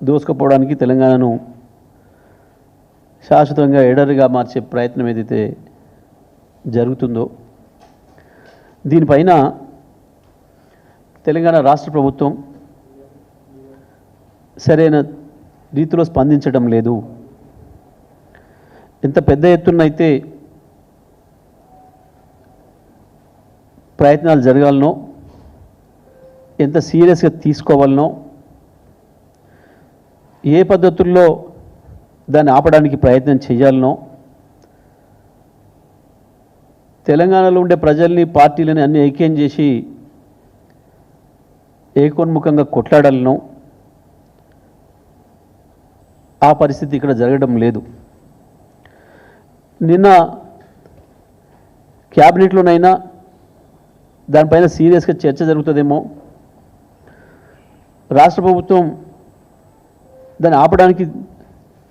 దోసుకుపోవడానికి తెలంగాణను శాశ్వతంగా ఎడరిగా మార్చే ప్రయత్నం ఏదైతే జరుగుతుందో దీనిపైన తెలంగాణ రాష్ట్ర ప్రభుత్వం సరైన రీతిలో స్పందించడం లేదు. ఎంత పెద్ద ఎత్తున అయితే ప్రయత్నాలు జరగాలనో, ఎంత సీరియస్గా తీసుకోవాలనో, ఏ పద్ధతుల్లో దాన్ని ఆపడానికి ప్రయత్నం చేయాలనో, తెలంగాణలో ఉండే ప్రజల్ని, పార్టీలని అన్ని ఐక్యం చేసి ఏకోన్ముఖంగా కొట్లాడాలనో ఆ పరిస్థితి ఇక్కడ జరగడం లేదు. నిన్న క్యాబినెట్లోనైనా దానిపైన సీరియస్గా చర్చ జరుగుతుందేమో, రాష్ట్ర ప్రభుత్వం దాన్ని ఆపడానికి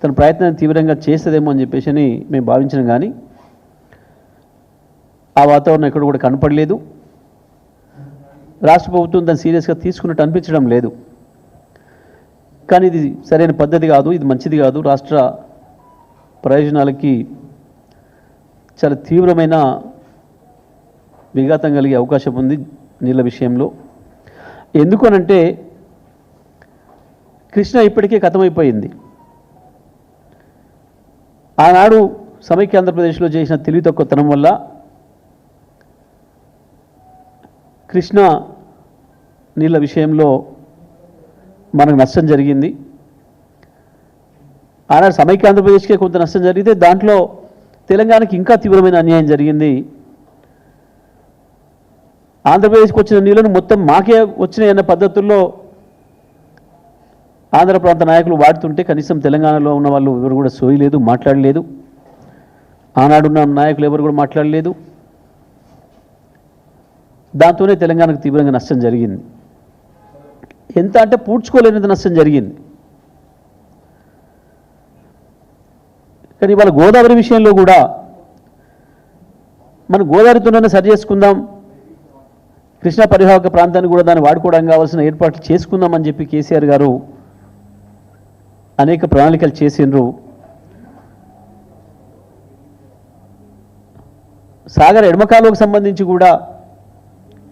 తన ప్రయత్నాన్ని తీవ్రంగా చేస్తుందేమో అని చెప్పేసి మేము భావించినాం. కానీ ఆ వాతావరణం ఎక్కడ కూడా కనపడలేదు. రాష్ట్ర ప్రభుత్వం దాన్ని సీరియస్గా తీసుకున్నట్టు అనిపించడం లేదు. కానీ ఇది సరైన పద్ధతి కాదు, ఇది మంచిది కాదు, రాష్ట్ర ప్రయోజనాలకి చాలా తీవ్రమైన విఘాతం కలిగే అవకాశం ఉంది నీళ్ళ విషయంలో. ఎందుకు అనంటే కృష్ణ ఇప్పటికే ఖతమైపోయింది. ఆనాడు సమైక్య ఆంధ్రప్రదేశ్లో చేసిన తెలివి తక్కువతనం వల్ల కృష్ణ నీళ్ళ విషయంలో మనకు నష్టం జరిగింది. ఆనాడు సమైక్య ఆంధ్రప్రదేశ్కే కొంత నష్టం జరిగితే దాంట్లో తెలంగాణకి ఇంకా తీవ్రమైన అన్యాయం జరిగింది. ఆంధ్రప్రదేశ్కి వచ్చిన నీళ్ళను మొత్తం మాకే వచ్చినాయన్న పద్ధతుల్లో ఆంధ్ర ప్రాంత నాయకులు వాడుతుంటే కనీసం తెలంగాణలో ఉన్న వాళ్ళు ఎవరు కూడా సోయలేదు, మాట్లాడలేదు. ఆనాడున్న నాయకులు ఎవరు కూడా మాట్లాడలేదు. దాంతోనే తెలంగాణకు తీవ్రంగా నష్టం జరిగింది. ఎంత అంటే పూడ్చుకోలేనిది నష్టం జరిగింది. కానీ ఇవాళ గోదావరి విషయంలో కూడా మనం గోదావరితోనే సరి చేసుకుందాం, కృష్ణా పరివాహక ప్రాంతాన్ని కూడా దాన్ని వాడుకోవడానికి కావాల్సిన ఏర్పాట్లు చేసుకుందామని చెప్పి కేసీఆర్ గారు అనేక ప్రణాళికలు చేసిండ్రు. సాగర్ ఎడమకాలువకు సంబంధించి కూడా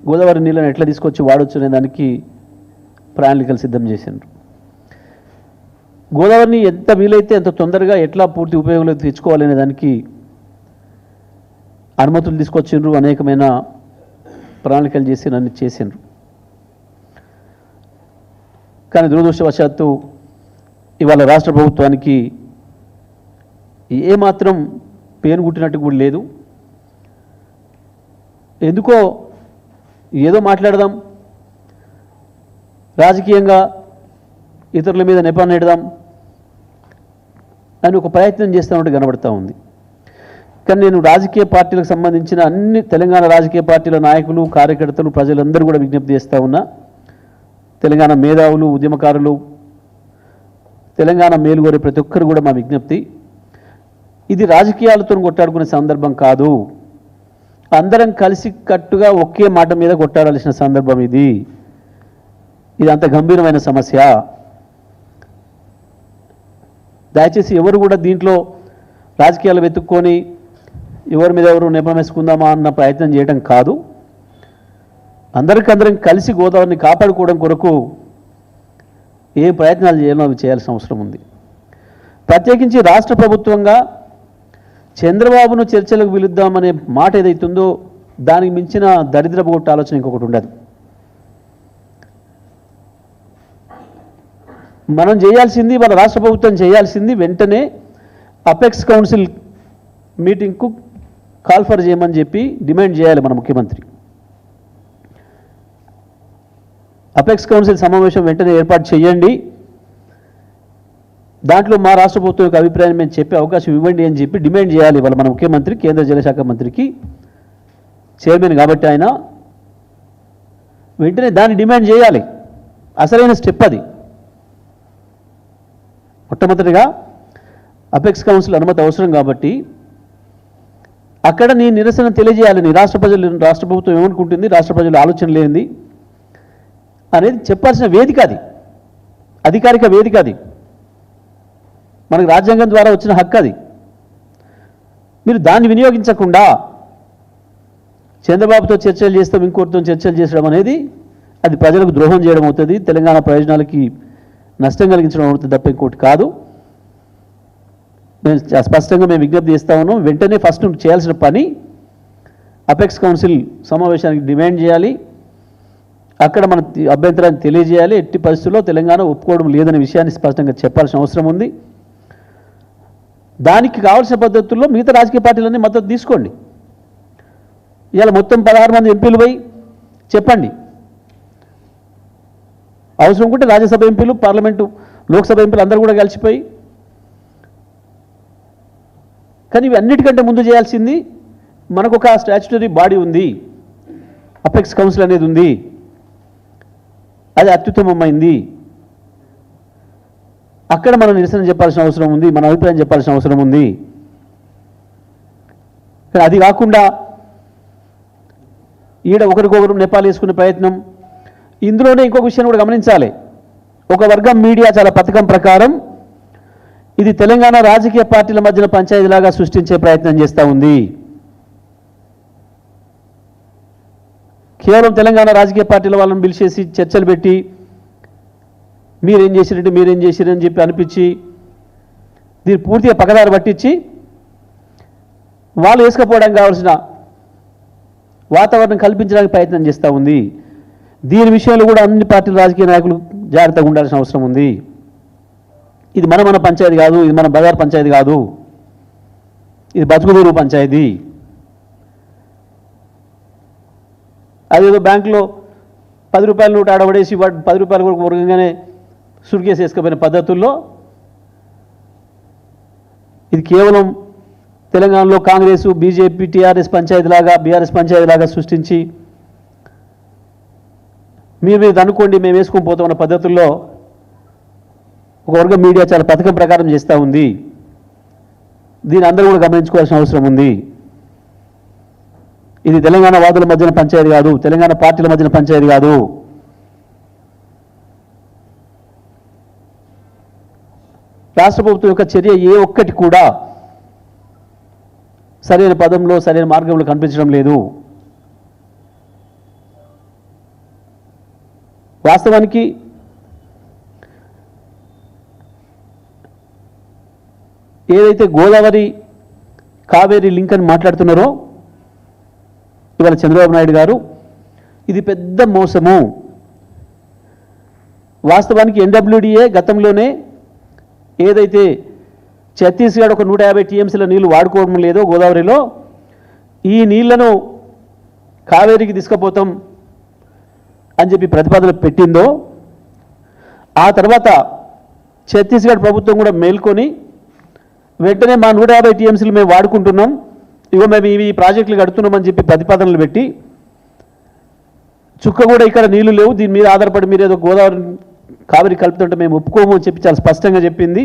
గోదావరి నీళ్ళని ఎట్లా తీసుకొచ్చి వాడొచ్చు అనే దానికి ప్రణాళికలు సిద్ధం చేసిండ్రు. గోదావరిని ఎంత వీలైతే ఎంత తొందరగా ఎట్లా పూర్తి ఉపయోగంలోకి తెచ్చుకోవాలనే దానికి అనుమతులు తీసుకొచ్చిండ్రు, అనేకమైన ప్రణాళికలు చేసి అన్ని చేసిండ్రు. కానీ దురదృష్టవశాత్తు ఇవాళ రాష్ట్ర ప్రభుత్వానికి ఏమాత్రం పేరు గుట్టినట్టు కూడా లేదు. ఎందుకో ఏదో మాట్లాడదాం, రాజకీయంగా ఇతరుల మీద నెపాన్ని నెడదాం అని ఒక ప్రయత్నం చేస్తున్నట్టు కనబడుతూ ఉంది. కానీ నేను రాజకీయ పార్టీలకు సంబంధించిన అన్ని తెలంగాణ రాజకీయ పార్టీల నాయకులు, కార్యకర్తలు, ప్రజలందరూ కూడా విజ్ఞప్తి చేస్తూ ఉన్నా, తెలంగాణ మేధావులు, ఉద్యమకారులు, తెలంగాణ మేలుగోరే ప్రతి ఒక్కరు కూడా మా విజ్ఞప్తి, ఇది రాజకీయాలతో కొట్టాడుకునే సందర్భం కాదు. అందరం కలిసి కట్టుగా ఒకే మాట మీద కొట్టాడాల్సిన సందర్భం ఇది. ఇది అంత గంభీరమైన సమస్య. దయచేసి ఎవరు కూడా దీంట్లో రాజకీయాలు వెతుక్కొని ఎవరి మీద ఎవరు నెపం వేసుకుందామా అన్న ప్రయత్నం చేయడం కాదు. అందరం కలిసి గోదావరిని కాపాడుకోవడం కొరకు ఏ ప్రయత్నాలు చేయాలో అవి చేయాల్సిన అవసరం ఉంది. ప్రత్యేకించి రాష్ట్ర ప్రభుత్వంగా చంద్రబాబును చర్చలకు పిలుద్దామనే మాట ఏదైతుందో దానికి మించిన దరిద్రపు కొట్ట ఆలోచన ఇంకొకటి ఉండదు. మనం చేయాల్సింది, మన రాష్ట్ర ప్రభుత్వం చేయాల్సింది వెంటనే అపెక్స్ కౌన్సిల్ మీటింగ్కు కాల్ఫర్ చేయమని చెప్పి డిమాండ్ చేయాలి మన ముఖ్యమంత్రి. అపెక్స్ కౌన్సిల్ సమావేశం వెంటనే ఏర్పాటు చేయండి, దాంట్లో మా రాష్ట్ర ప్రభుత్వం యొక్క అభిప్రాయం మేము చెప్పే అవకాశం ఇవ్వండి అని చెప్పి డిమాండ్ చేయాలి వాళ్ళ మన ముఖ్యమంత్రి, కేంద్ర జలశాఖ మంత్రికి చైర్మన్ కాబట్టి ఆయన వెంటనే దాన్ని డిమాండ్ చేయాలి. అసలైన స్టెప్ అది. మొట్టమొదటిగా అపెక్స్ కౌన్సిల్ అనుమతి అవసరం కాబట్టి అక్కడ నీ నిరసన తెలియజేయాలి. నీ రాష్ట్ర ప్రభుత్వం ఏమనుకుంటుంది, రాష్ట్ర ప్రజలు ఆలోచన లేనిది అనేది చెప్పాల్సిన వేదిక అది, అధికారిక వేదిక అది. మనకు రాజ్యాంగం ద్వారా వచ్చిన హక్కు అది. మీరు దాన్ని వినియోగించకుండా చంద్రబాబుతో చర్చలు చేస్తాం, ఇంకోటితో చర్చలు చేసడం అనేది అది ప్రజలకు ద్రోహం చేయడం అవుతుంది, తెలంగాణ ప్రయోజనాలకి నష్టం కలిగించడం అవుతుంది తప్ప ఇంకోటి కాదు. మేము స్పష్టంగా మేము విజ్ఞప్తి చేస్తా ఉన్నాం. వెంటనే ఫస్ట్ చేయాల్సిన పని అపెక్స్ కౌన్సిల్ సమావేశానికి డిమాండ్ చేయాలి, అక్కడ మన అభ్యంతరాన్ని తెలియజేయాలి. ఎట్టి పరిస్థితుల్లో తెలంగాణ ఒప్పుకోవడం లేదనే విషయాన్ని స్పష్టంగా చెప్పాల్సిన అవసరం ఉంది. దానికి కావాల్సిన పద్ధతుల్లో మిగతా రాజకీయ పార్టీలన్నీ మద్దతు తీసుకోండి. ఇవాళ మొత్తం 16 మంది ఎంపీలు పోయి చెప్పండి. అవసరం ఉంటే రాజ్యసభ ఎంపీలు, పార్లమెంటు, లోక్సభ ఎంపీలు అందరూ కూడా కలిసిపోయి. కానీ ఇవి అన్నిటికంటే ముందు చేయాల్సింది, మనకు ఒక స్టాచ్యుటరీ బాడీ ఉంది, అపెక్స్ కౌన్సిల్ అనేది ఉంది, అది అత్యుత్తమమైంది. అక్కడ మనం నిరసన చెప్పాల్సిన అవసరం ఉంది, మన అభిప్రాయం చెప్పాల్సిన అవసరం ఉంది. కానీ అది కాకుండా ఈడ ఒకరికొకరు నేపాలు వేసుకునే ప్రయత్నం. ఇందులోనే ఇంకొక విషయం కూడా గమనించాలి. ఒక వర్గం మీడియా చాలా పథకం ప్రకారం ఇది తెలంగాణ రాజకీయ పార్టీల మధ్యన పంచాయతీలాగా సృష్టించే ప్రయత్నం చేస్తూ ఉంది. కేవలం తెలంగాణ రాజకీయ పార్టీల వాళ్ళని పిలిచేసి చర్చలు పెట్టి మీరేం చేసిరంటే చెప్పి అనిపించి దీన్ని పూర్తిగా పక్కదారి పట్టించి వాళ్ళు వేసుకపోవడానికి కావాల్సిన వాతావరణం కల్పించడానికి ప్రయత్నం చేస్తూ ఉంది. దీని విషయంలో కూడా అన్ని పార్టీల రాజకీయ నాయకులు జాగ్రత్తగా ఉండాల్సిన అవసరం ఉంది. ఇది మన పంచాయతీ కాదు, ఇది మన బజార్ పంచాయతీ కాదు, ఇది బతుకుదూరు పంచాయతీ. అదేదో బ్యాంకులో 10 రూపాయల నోటు ఆడబడేసి 10 రూపాయల వరకు వర్గంగానే సుడికేసి వేసుకుపోయిన పద్ధతుల్లో ఇది కేవలం తెలంగాణలో కాంగ్రెస్, బీజేపీ, టీఆర్ఎస్ పంచాయతీలాగా, బీఆర్ఎస్ పంచాయతీలాగా సృష్టించి మీరు అనుకోండి మేము వేసుకొని పోతామన్న పద్ధతుల్లో ఒక వర్గం మీడియా చాలా పథకం ప్రకారం చేస్తూ ఉంది. దీన్ని అందరూ కూడా గమనించుకోవాల్సిన అవసరం ఉంది. ఇది తెలంగాణ వాదుల మధ్యన పంచాయతీ కాదు, తెలంగాణ పార్టీల మధ్యన పంచాయతీ కాదు. రాష్ట్ర ప్రభుత్వం యొక్క చర్య ఏ ఒక్కటి కూడా సరైన పదంలో, సరైన మార్గంలో కనిపించడం లేదు. వాస్తవానికి ఏదైతే గోదావరి కావేరీ లింక్ అని మాట్లాడుతున్నారో ఇవాళ చంద్రబాబు నాయుడు గారు, ఇది పెద్ద మోసము. వాస్తవానికి ఎన్డబ్ల్యూడిఏ గతంలోనే ఏదైతే ఛత్తీస్గఢ్ ఒక 150 టీఎంసీల నీళ్లు వాడుకోవడం లేదో గోదావరిలో, ఈ నీళ్లను కావేరీకి తీసుకుపోతాం అని చెప్పి ప్రతిపాదన పెట్టిందో, ఆ తర్వాత ఛత్తీస్గఢ్ ప్రభుత్వం కూడా మేల్కొని వెంటనే మా 150 టీఎంసీలు మేము వాడుకుంటున్నాం, ఇగో మేము ఇవి ప్రాజెక్టులు కడుతున్నామని చెప్పి ప్రతిపాదనలు పెట్టి, చుక్క కూడా ఇక్కడ నీళ్లు లేవు, దీని మీద ఆధారపడి మీరు ఏదో గోదావరి కావేరీ కలుపుతుంటే మేము ఒప్పుకోము అని చెప్పి చాలా స్పష్టంగా చెప్పింది.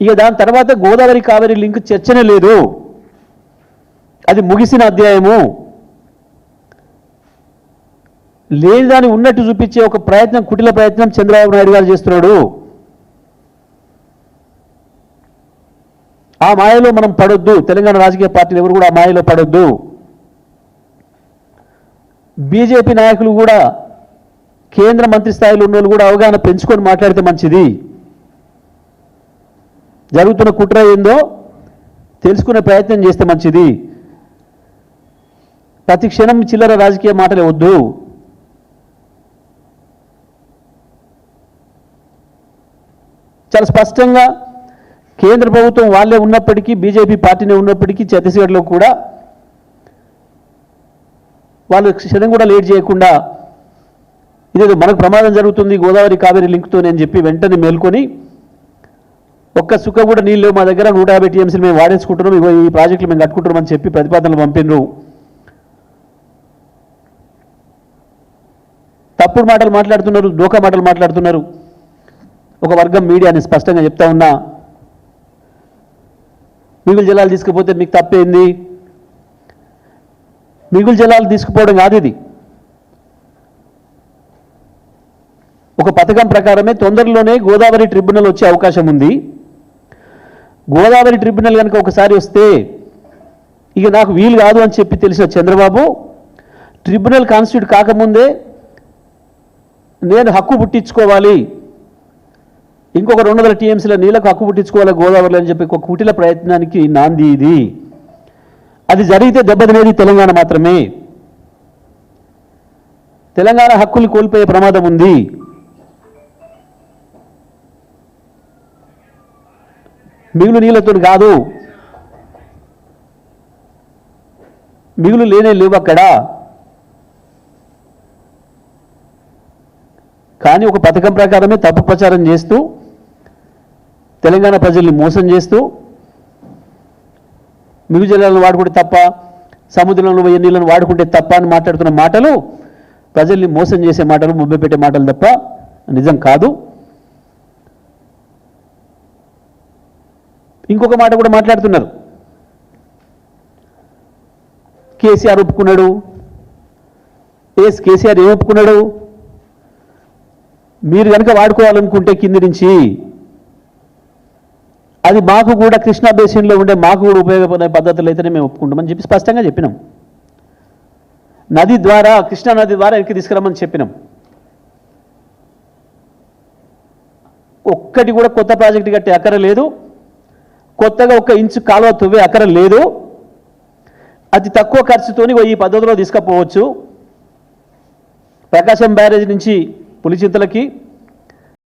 ఇక దాని తర్వాత గోదావరి కావేరీ లింక్ చర్చనే లేదు, అది ముగిసిన అధ్యాయము. లేని దాన్ని ఉన్నట్టు చూపించే ఒక ప్రయత్నం, కుటిల ప్రయత్నం చంద్రబాబు నాయుడు గారు చేస్తున్నాడు. ఆ మాయలో మనం పడొద్దు, తెలంగాణ రాజకీయ పార్టీలు ఎవరు కూడా ఆ మాయలో పడొద్దు. బీజేపీ నాయకులు కూడా, కేంద్ర మంత్రి స్థాయిలో ఉన్న వాళ్ళు కూడా అవగాహన పెంచుకొని మాట్లాడితే మంచిది. జరుగుతున్న కుట్ర ఏందో తెలుసుకునే ప్రయత్నం చేస్తే మంచిది. ప్రతి క్షణం చిల్లర రాజకీయ మాటలే వద్దు. చాలా స్పష్టంగా కేంద్ర ప్రభుత్వం వాళ్ళే ఉన్నప్పటికీ, బీజేపీ పార్టీనే ఉన్నప్పటికీ ఛత్తీస్గఢ్లో కూడా వాళ్ళు క్షణం కూడా లేట్ చేయకుండా ఇదేదో మనకు ప్రమాదం జరుగుతుంది గోదావరి కావేరీ లింక్తో అని చెప్పి వెంటనే మేల్కొని, ఒక్క సుక్క కూడా నీళ్ళు లేవు మా దగ్గర, 150 టీఎంసీలు మేము వాడేసుకుంటున్నాం, ఇగో ఈ ప్రాజెక్టులు మేము కట్టుకుంటున్నాం అని చెప్పి ప్రతిపాదనలు పంపినరు. తప్పుడు మాటలు మాట్లాడుతున్నారు, డోకా మాటలు మాట్లాడుతున్నారు. ఒక వర్గం మీడియాని స్పష్టంగా చెప్తా ఉన్నా, మిగులు జలాలు తీసుకుపోతే మీకు తప్పేంది? మిగులు జలాలు తీసుకుపోవడం కాదు ఇది. ఒక పథకం ప్రకారమే తొందరలోనే గోదావరి ట్రిబ్యునల్ వచ్చే అవకాశం ఉంది. గోదావరి ట్రిబ్యునల్ కనుక ఒకసారి వస్తే ఇక నాకు వీలు కాదు అని చెప్పి తెలిసిన చంద్రబాబు ట్రిబ్యునల్ కాన్స్టిట్యూట్ కాకముందే నేను హక్కు పుట్టించుకోవాలి, ఇంకొక 200 టీఎంసీల నీళ్ళకు హక్కు పుట్టించుకోవాలి గోదావరిలో అని చెప్పి ఒక కుటిల ప్రయత్నానికి నాంది ఇది. అది జరిగితే దెబ్బతినేది తెలంగాణ మాత్రమే. తెలంగాణ హక్కులు కోల్పోయే ప్రమాదం ఉంది. మిగులు నీళ్ళతో కాదు, మిగులు లేవు అక్కడ. కానీ ఒక పథకం ప్రకారమే తప్పు ప్రచారం చేస్తూ తెలంగాణ ప్రజల్ని మోసం చేస్తూ మిగులు జలాలను వాడుకుంటే తప్ప, సముద్రంలో పోయే నీళ్ళను వాడుకుంటే తప్ప అని మాట్లాడుతున్న మాటలు ప్రజల్ని మోసం చేసే మాటలు, మొబ్బెపెట్టే మాటలు తప్ప నిజం కాదు. ఇంకొక మాట కూడా మాట్లాడుతున్నారు. కేసీఆర్ ఒప్పుకున్నాడు. కేసీఆర్ ఏం ఒప్పుకున్నాడు? మీరు కనుక వాడుకోవాలనుకుంటే కింది నుంచి అది మాకు కూడా కృష్ణా బేసిన్లో ఉండే మాకు కూడా ఉపయోగపడే పద్ధతులు అయితేనే మేము ఒప్పుకుంటామని చెప్పి స్పష్టంగా చెప్పినాం. నది ద్వారా, కృష్ణా నది ద్వారా వెనక్కి తీసుకురామని చెప్పినాం. ఒక్కటి కూడా కొత్త ప్రాజెక్టు కట్టే అక్కర లేదు, కొత్తగా 1 ఇంచు కాలువ తవ్వే అక్కర లేదు. అతి తక్కువ ఖర్చుతోని ఈ పద్ధతిలో తీసుకుపోవచ్చు. ప్రకాశం బ్యారేజ్ నుంచి పులిచింతలకి